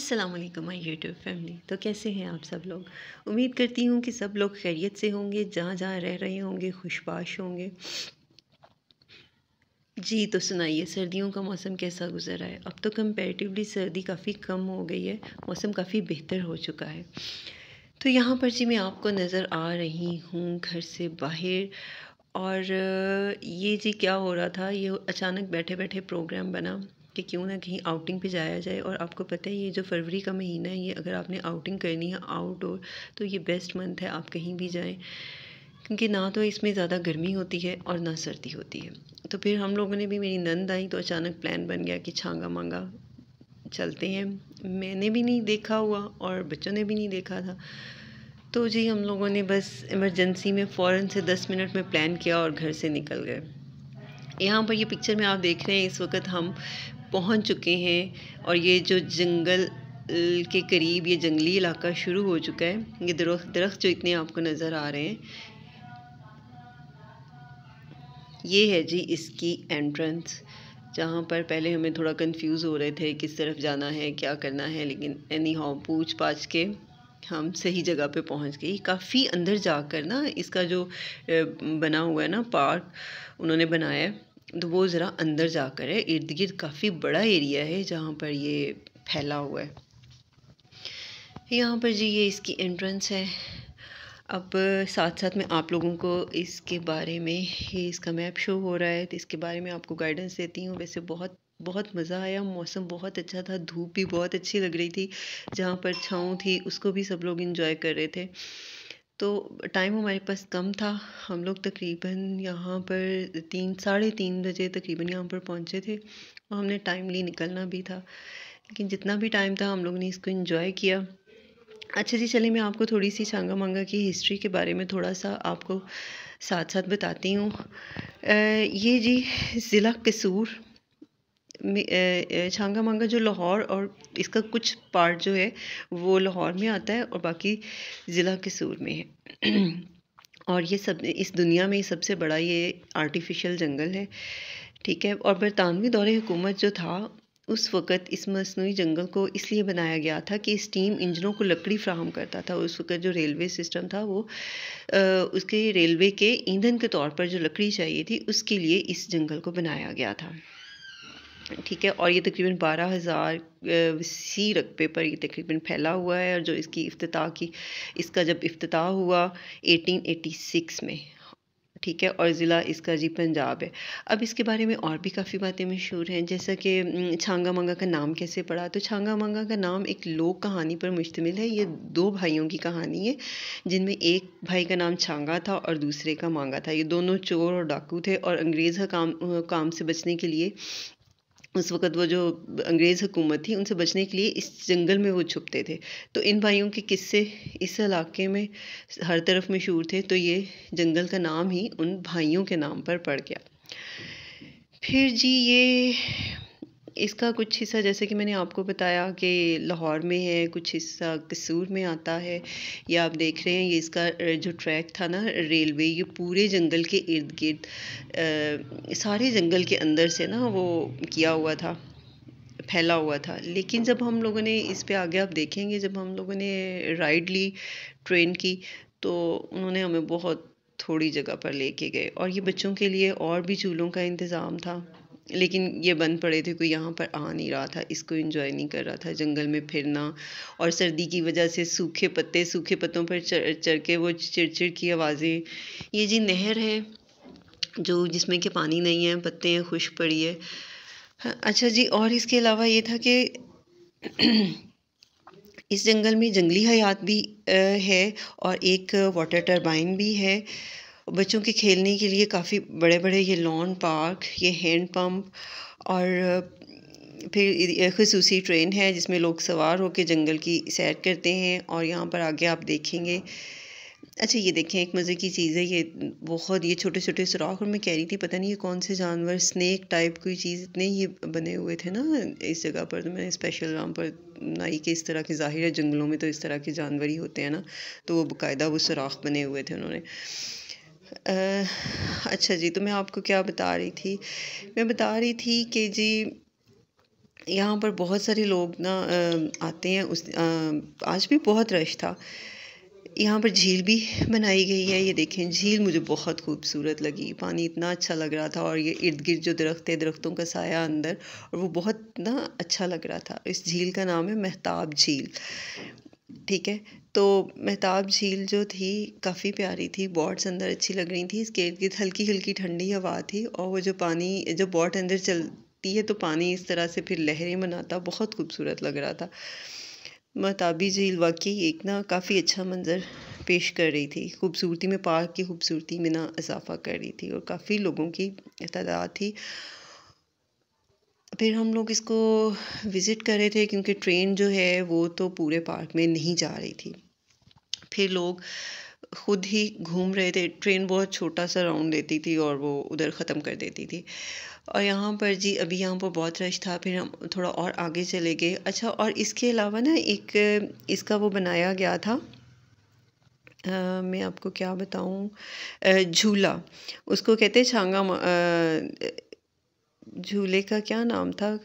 अस्सलाम वालेकुम my YouTube family. तो कैसे हैं आप सब लोग। उम्मीद करती हूँ कि सब लोग खैरियत से होंगे, जहाँ जहाँ रह रहे होंगे खुशबाश होंगे। जी तो सुनाइए, सर्दियों का मौसम कैसा गुजर रहा है। अब तो कंपैरेटिवली सर्दी काफ़ी कम हो गई है, मौसम काफ़ी बेहतर हो चुका है। तो यहाँ पर जी मैं आपको नज़र आ रही हूँ घर से बाहर। और ये जी क्या हो रहा था, ये अचानक बैठे बैठे प्रोग्राम बना कि क्यों ना कहीं आउटिंग पे जाया जाए। और आपको पता है ये जो फरवरी का महीना है, ये अगर आपने आउटिंग करनी है आउटडोर, तो ये बेस्ट मंथ है, आप कहीं भी जाएं, क्योंकि ना तो इसमें ज़्यादा गर्मी होती है और ना सर्दी होती है। तो फिर हम लोगों ने भी, मेरी नंद आई तो अचानक प्लान बन गया कि छांगा मांगा चलते हैं। मैंने भी नहीं देखा हुआ और बच्चों ने भी नहीं देखा था। तो जी हम लोगों ने बस इमरजेंसी में फ़ौरन से 10 मिनट में प्लान किया और घर से निकल गए। यहाँ पर ये पिक्चर में आप देख रहे हैं, इस वक्त हम पहुँच चुके हैं और ये जो जंगल के करीब ये जंगली इलाका शुरू हो चुका है। ये दरख्त जो इतने आपको नज़र आ रहे हैं, ये है जी इसकी एंट्रेंस, जहाँ पर पहले हमें थोड़ा कंफ्यूज हो रहे थे किस तरफ जाना है, क्या करना है, लेकिन एनी हाउ पूछ पाछ के हम सही जगह पे पहुँच गई। काफ़ी अंदर जाकर ना, इसका जो बना हुआ है ना पार्क उन्होंने बनाया है, तो वो ज़रा अंदर जाकर है। इर्द गिर्द काफ़ी बड़ा एरिया है जहाँ पर ये फैला हुआ है। यहाँ पर जी ये इसकी एंट्रेंस है। अब साथ साथ में आप लोगों को इसके बारे में, ये इसका मैप शो हो रहा है तो इसके बारे में आपको गाइडेंस देती हूँ। वैसे बहुत बहुत मज़ा आया, मौसम बहुत अच्छा था, धूप भी बहुत अच्छी लग रही थी, जहाँ पर छाँव थी उसको भी सब लोग इंजॉय कर रहे थे। तो टाइम हमारे पास कम था, हम लोग तकरीबन यहाँ पर 3 साढ़े 3 बजे तकरीबन यहाँ पर पहुँचे थे और हमने टाइमली निकलना भी था, लेकिन जितना भी टाइम था हम लोगों ने इसको इंजॉय किया। अच्छा जी, चलिए मैं आपको थोड़ी सी छांगा मांगा की हिस्ट्री के बारे में थोड़ा सा आपको साथ साथ बताती हूँ। ये जी ज़िला कसूर में छांगा मांगा जो लाहौर और इसका कुछ पार्ट जो है वो लाहौर में आता है और बाकी ज़िला कसूर में है। और ये सब इस दुनिया में सबसे बड़ा ये आर्टिफिशियल जंगल है, ठीक है। और बरतानवी दौरे हुकूमत जो था, उस वक़्त इस मसनूई जंगल को इसलिए बनाया गया था कि स्टीम इंजनों को लकड़ी फ़राहम करता था। उस वक़्त जो रेलवे सिस्टम था वो उसके रेलवे के ईंधन के तौर पर जो लकड़ी चाहिए थी, उसके लिए इस जंगल को बनाया गया था, ठीक है। और ये तकरीबन 12,000 वसी रकबे पर ये तकरीबन फैला हुआ है। और जो इसकी इसका जब इफ्तिताह हुआ 1886 में, ठीक है। और ज़िला इसका जी पंजाब है। अब इसके बारे में और भी काफ़ी बातें मशहूर हैं, जैसा कि छांगा मांगा का नाम कैसे पड़ा। तो छांगा मांगा का नाम एक लोक कहानी पर मुश्तमिल है। ये दो भाइयों की कहानी है, जिनमें एक भाई का नाम छांगा था और दूसरे का मांगा था। ये दोनों चोर और डाकू थे और अंग्रेज़ काम से बचने के लिए, उस वक़्त वो जो अंग्रेज़ हुकूमत थी उनसे बचने के लिए इस जंगल में वो छुपते थे। तो इन भाइयों के किस्से इस इलाके में हर तरफ मशहूर थे, तो ये जंगल का नाम ही उन भाइयों के नाम पर पड़ गया। फिर जी ये इसका कुछ हिस्सा, जैसे कि मैंने आपको बताया कि लाहौर में है, कुछ हिस्सा कसूर में आता है। ये आप देख रहे हैं, ये इसका जो ट्रैक था ना रेलवे, ये पूरे जंगल के इर्द गिर्द सारे जंगल के अंदर से ना वो किया हुआ था, फैला हुआ था। लेकिन जब हम लोगों ने इस पे आगे आप देखेंगे, जब हम लोगों ने राइड ली ट्रेन की, तो उन्होंने हमें बहुत थोड़ी जगह पर लेके गए और ये बच्चों के लिए और भी झूलों का इंतज़ाम था, लेकिन ये बंद पड़े थे, कोई यहाँ पर आ नहीं रहा था, इसको एंजॉय नहीं कर रहा था जंगल में फिरना। और सर्दी की वजह से सूखे पत्तों पर चढ़ चढ़ के वो चिड़चिड़ की आवाज़ें। ये जी नहर है जो जिसमें कि पानी नहीं है, पत्ते हैं, खुश्क पड़ी है। हाँ, अच्छा जी, और इसके अलावा ये था कि इस जंगल में जंगली हयात भी है और एक वाटर टरबाइन भी है। बच्चों के खेलने के लिए काफ़ी बड़े-बड़े ये लॉन पार्क, ये हैंड पंप और फिर ख़ुसूसी ट्रेन है जिसमें लोग सवार होकर जंगल की सैर करते हैं। और यहाँ पर आगे आप देखेंगे, अच्छा ये देखें एक मज़े की चीज़ है, ये बहुत ये छोटे-छोटे सुराख, और मैं कह रही थी पता नहीं ये कौन से जानवर, स्नेक टाइप कोई चीज़, इतने ये बने हुए थे ना इस जगह पर। तो मैंने स्पेशल वहाँ पर नाई के, इस तरह के ज़ाहिर है जंगलों में तो इस तरह के जानवर ही होते हैं ना, तो वो बाकायदा वो सुराख बने हुए थे उन्होंने। अच्छा जी, तो मैं आपको क्या बता रही थी, मैं बता रही थी कि जी यहाँ पर बहुत सारे लोग ना आते हैं। आज भी बहुत रश था। यहाँ पर झील भी बनाई गई है। ये देखें, झील मुझे बहुत खूबसूरत लगी। पानी इतना अच्छा लग रहा था और ये इर्द गिर्द जो दरख्त है, दरख्तों का साया अंदर, और वो बहुत ना अच्छा लग रहा था। इस झील का नाम है मेहताब झील। ठीक है, तो मेहताब झील जो थी काफ़ी प्यारी थी। बोट्स अंदर अच्छी लग रही थी। इसके इर्द गिर्द हल्की हल्की ठंडी हवा थी, और वो जो पानी, जो बोट अंदर चलती है तो पानी इस तरह से फिर लहरें बनाता, बहुत खूबसूरत लग रहा था। महताबी झील वाकई एक ना काफ़ी अच्छा मंज़र पेश कर रही थी। खूबसूरती में, पार्क की खूबसूरती में ना इजाफ़ा कर रही थी, और काफ़ी लोगों की तादाद थी। फिर हम लोग इसको विज़िट कर रहे थे, क्योंकि ट्रेन जो है वो तो पूरे पार्क में नहीं जा रही थी। फिर लोग खुद ही घूम रहे थे। ट्रेन बहुत छोटा सा राउंड देती थी और वो उधर ख़त्म कर देती थी। और यहाँ पर जी, अभी यहाँ पर बहुत रश था। फिर हम थोड़ा और आगे चले गए। अच्छा, और इसके अलावा ना एक इसका वो बनाया गया था, मैं आपको क्या बताऊँ, झूला। उसको कहते हैं झूले का क्या नाम था?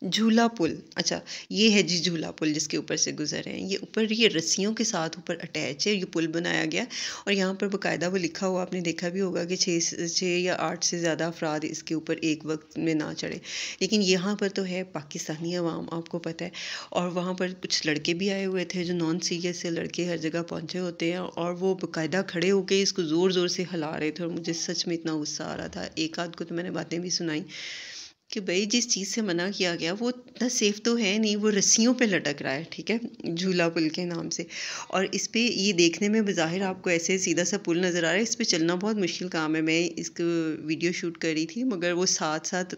झूला पुल। अच्छा, ये है जी झूला पुल, जिसके ऊपर से गुजर रहे हैं। ये ऊपर, ये रस्सियों के साथ ऊपर अटैच है। ये पुल बनाया गया, और यहाँ पर बाकायदा वो लिखा हुआ, आपने देखा भी होगा कि 6 या 8 से ज़्यादा अफराद इसके ऊपर एक वक्त में ना चढ़े। लेकिन यहाँ पर तो है पाकिस्तानी अवाम, आपको पता है। और वहाँ पर कुछ लड़के भी आए हुए थे, जो नॉन सीरियस से लड़के हर जगह पहुँचे होते हैं, और वो बाकायदा खड़े होकर इसको ज़ोर ज़ोर से हिला रहे थे। और मुझे सच में इतना गुस्सा आ रहा था। एक आध को तो मैंने बातें भी सुनाई कि भाई, जिस चीज़ से मना किया गया वो इतना सेफ़ तो है नहीं, वो रस्सियों पे लटक रहा है, ठीक है, झूला पुल के नाम से। और इस पे ये देखने में बज़ाहिर आपको ऐसे सीधा सा पुल नज़र आ रहा है। इस पे चलना बहुत मुश्किल काम है। मैं इसको वीडियो शूट कर रही थी, मगर वो साथ साथ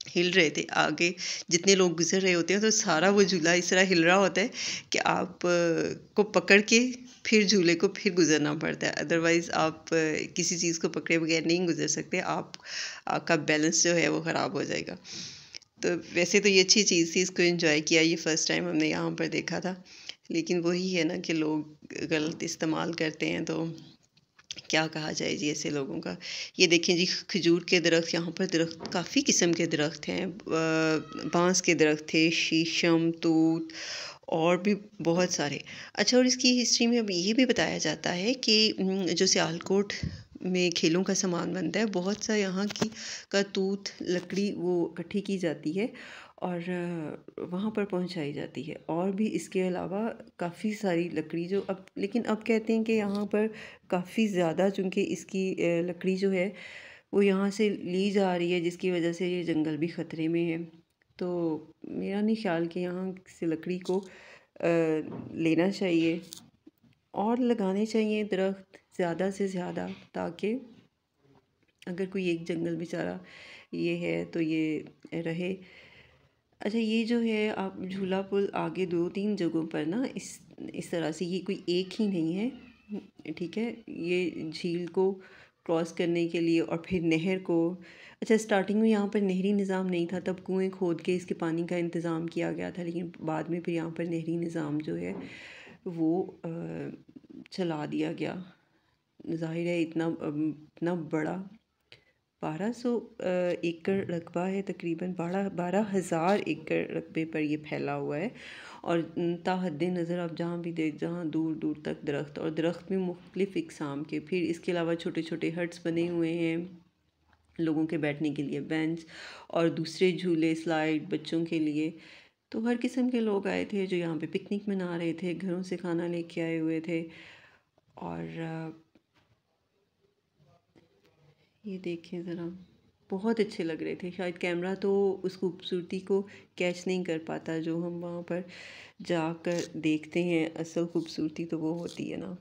हिल रहे थे। आगे जितने लोग गुजर रहे होते हैं, तो सारा वो झूला इस तरह हिल रहा होता है कि आप को पकड़ के फिर झूले को फिर गुजरना पड़ता है। अदरवाइज़ आप किसी चीज़ को पकड़े बगैर नहीं गुजर सकते। आपका बैलेंस जो है वो ख़राब हो जाएगा। तो वैसे तो ये अच्छी चीज़ थी, इसको एंजॉय किया। ये फ़र्स्ट टाइम हमने यहाँ पर देखा था। लेकिन वही है ना कि लोग गलत इस्तेमाल करते हैं, तो क्या कहा जाए जी ऐसे लोगों का। ये देखें जी, खजूर के दरख्त, यहाँ पर दरख्त काफ़ी किस्म के दरख्त हैं। बांस के दरख्त थे, शीशम, तूत, और भी बहुत सारे। अच्छा, और इसकी हिस्ट्री में अब ये भी बताया जाता है कि जो सियालकोट में खेलों का सामान बनता है, बहुत सा यहाँ की का तूत लकड़ी वो इकट्ठी की जाती है और वहाँ पर पहुँचाई जाती है। और भी इसके अलावा काफ़ी सारी लकड़ी जो अब, लेकिन अब कहते हैं कि यहाँ पर काफ़ी ज़्यादा, चूँकि इसकी लकड़ी जो है वो यहाँ से ली जा रही है, जिसकी वजह से ये जंगल भी ख़तरे में है। तो मेरा नहीं ख्याल कि यहाँ से लकड़ी को लेना चाहिए और लगाने चाहिए दरख्त ज़्यादा से ज़्यादा, ताकि अगर कोई एक जंगल बेचारा ये है तो ये रहे। अच्छा, ये जो है आप झूला पुल आगे 2-3 जगहों पर ना इस तरह से, ये कोई एक ही नहीं है, ठीक है। ये झील को क्रॉस करने के लिए और फिर नहर को, अच्छा स्टार्टिंग में यहाँ पर नहरी निज़ाम नहीं था, तब कुएँ खोद के इसके पानी का इंतज़ाम किया गया था। लेकिन बाद में फिर यहाँ पर नहरी निज़ाम जो है वो चला दिया गया। ज़ाहिर है इतना बड़ा 1200 एकड़ रकबा है, तकरीबन 12,000 एकड़ रकबे पर ये फैला हुआ है। और ताहद नज़र आप जहाँ भी देख, जहाँ दूर दूर तक दरख्त, और दरख्त में मुख्तलिफ़ इक़साम के। फिर इसके अलावा छोटे छोटे हट्स बने हुए हैं लोगों के बैठने के लिए, बेंच, और दूसरे झूले, स्लाइड बच्चों के लिए। तो हर किस्म के लोग आए थे जो यहाँ पे पिकनिक मना रहे थे, घरों से खाना लेके आए हुए थे। और ये देखें ज़रा, बहुत अच्छे लग रहे थे। शायद कैमरा तो उस खूबसूरती को कैच नहीं कर पाता जो हम वहाँ पर जाकर देखते हैं। असल खूबसूरती तो वो होती है ना।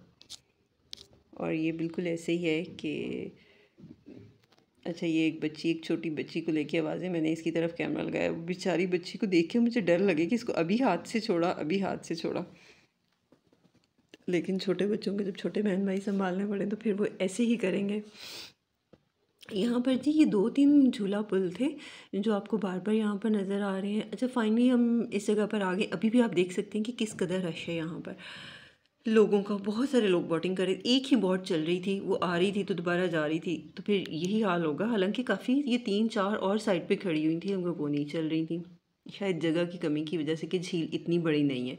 और ये बिल्कुल ऐसे ही है कि, अच्छा, ये एक छोटी बच्ची को लेके आवाज़ें, मैंने इसकी तरफ कैमरा लगाया। वो बेचारी बच्ची को देख के मुझे डर लगे कि इसको अभी हाथ से छोड़ा, अभी हाथ से छोड़ा। लेकिन छोटे बच्चों के जब छोटे बहन भाई संभालने पड़े तो फिर वो ऐसे ही करेंगे। यहाँ पर जी ये 2-3 झूला पुल थे जो आपको बार बार यहाँ पर नज़र आ रहे हैं। अच्छा, फाइनली हम इस जगह पर आ गए। अभी भी आप देख सकते हैं कि किस कदर रश है यहाँ पर। लोगों का, बहुत सारे लोग बोटिंग कर रहे, एक ही बोट चल रही थी, वो आ रही थी तो दोबारा जा रही थी, तो फिर यही हाल होगा। हालांकि काफ़ी ये 3-4 और साइड पे खड़ी हुई थी, मगर वो नहीं चल रही थी, शायद जगह की कमी की वजह से कि झील इतनी बड़ी नहीं है।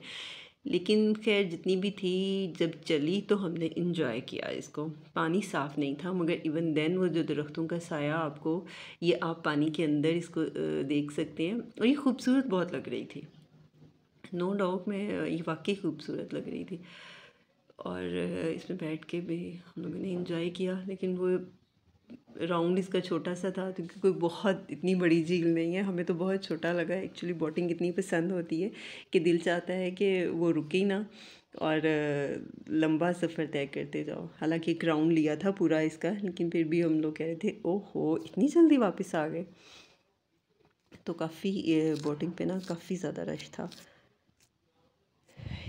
लेकिन खैर जितनी भी थी, जब चली तो हमने इंजॉय किया इसको। पानी साफ़ नहीं था, मगर इवन देन वो जो दरख्तों का साया आपको, ये आप पानी के अंदर इसको देख सकते हैं, और ये खूबसूरत बहुत लग रही थी। नो डाउट में ये वाकई खूबसूरत लग रही थी, और इसमें बैठ के भी हम लोगों ने इंजॉय किया। लेकिन वो राउंड इसका छोटा सा था, क्योंकि कोई बहुत इतनी बड़ी झील नहीं है, हमें तो बहुत छोटा लगा। एक्चुअली बोटिंग इतनी पसंद होती है कि दिल चाहता है कि वो रुके ही ना, और लंबा सफ़र तय करते जाओ। हालांकि एक राउंड लिया था पूरा इसका, लेकिन फिर भी हम लोग कह रहे थे ओहो इतनी जल्दी वापस आ गए। तो काफ़ी बोटिंग पे ना काफ़ी ज़्यादा रश था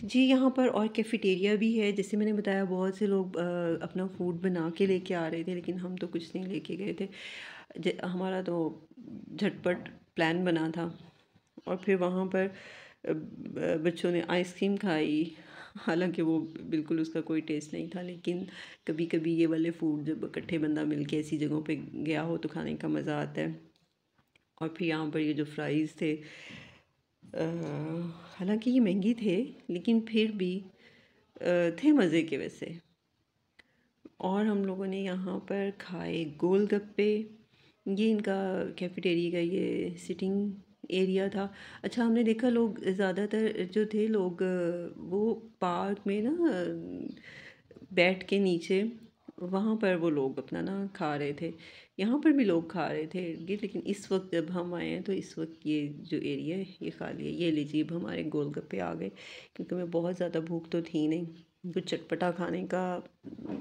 जी। यहाँ पर और कैफ़ेटेरिया भी है, जैसे मैंने बताया बहुत से लोग अपना फूड बना के लेके आ रहे थे, लेकिन हम तो कुछ नहीं लेके गए थे। हमारा तो झटपट प्लान बना था, और फिर वहाँ पर बच्चों ने आइसक्रीम खाई। हालांकि वो बिल्कुल उसका कोई टेस्ट नहीं था, लेकिन कभी कभी ये वाले फूड जब इकट्ठे बंदा मिल के ऐसी जगहों पे गया हो तो खाने का मज़ा आता है। और फिर यहाँ पर ये जो फ्राइज़ थे, हालांकि ये महंगी थे, लेकिन फिर भी थे मज़े के वैसे। और हम लोगों ने यहाँ पर खाए गोलगप्पे। ये इनका कैफेटेरिया का ये सिटिंग एरिया था। अच्छा, हमने देखा लोग ज़्यादातर जो थे लोग वो पार्क में ना बैठ के नीचे वहाँ पर वो लोग अपना ना खा रहे थे। यहाँ पर भी लोग खा रहे थे लेकिन इस वक्त जब हम आए हैं तो इस वक्त ये जो एरिया है ये खाली है। ये लीजिए, अब हमारे गोलगप्पे आ गए, क्योंकि मैं बहुत ज़्यादा भूख तो थी नहीं। कुछ चटपटा खाने का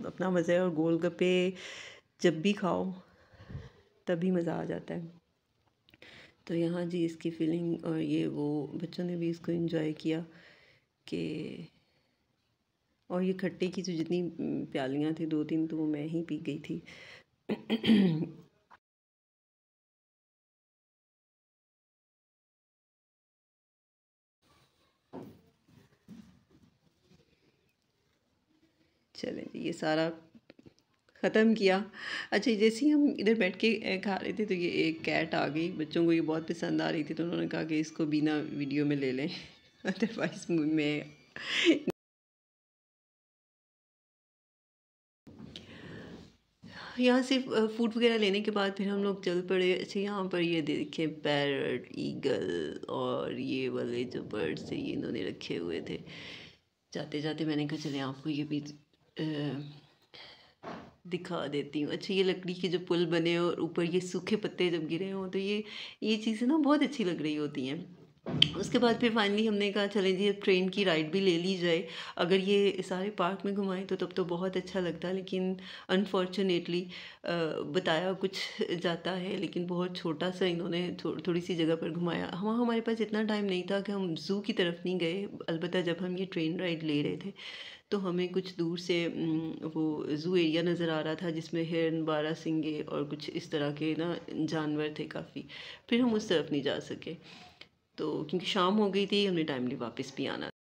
अपना मज़ा है, और गोलगप्पे जब भी खाओ तभी मज़ा आ जाता है। तो यहाँ जी इसकी फीलिंग, और ये वो बच्चों ने भी इसको एंजॉय किया कि, और ये खट्टे की जो जितनी प्यालियाँ थी 2-3 तो वो मैं ही पी गई थी। चलें जी, ये सारा ख़त्म किया। अच्छा, जैसे ही हम इधर बैठ के खा रहे थे तो ये एक कैट आ गई। बच्चों को ये बहुत पसंद आ रही थी, तो उन्होंने कहा कि इसको बिना वीडियो में ले लें। अदरवाइज़ मैं यहाँ से फूड वगैरह लेने के बाद फिर हम लोग चल पड़े। अच्छा, यहाँ पर ये देखें पैरट, ईगल और ये वाले जो बर्ड्स थे ये इन्होंने रखे हुए थे। जाते जाते मैंने कहा चले आपको ये भी दिखा देती हूँ। अच्छा, ये लकड़ी के जो पुल बने और ऊपर ये सूखे पत्ते जब गिरे हों तो ये चीज़ें ना बहुत अच्छी लग रही होती हैं। उसके बाद फिर फाइनली हमने कहा चलें जी अब ट्रेन की राइड भी ले ली जाए। अगर ये सारे पार्क में घुमाएं तो तब तो बहुत अच्छा लगता, लेकिन अनफॉर्चुनेटली बताया कुछ जाता है, लेकिन बहुत छोटा सा इन्होंने थोड़ी सी जगह पर घुमाया। हमारे पास इतना टाइम नहीं था कि हम ज़ू की तरफ नहीं गए। अलबत्ता जब हम ये ट्रेन राइड ले रहे थे तो हमें कुछ दूर से वो ज़ू एरिया नज़र आ रहा था, जिसमें हिरन, बारहसिंगे और कुछ इस तरह के ना जानवर थे काफ़ी। फिर हम उस तरफ नहीं जा सके, तो क्योंकि शाम हो गई थी, हमने टाइमली वापस भी आना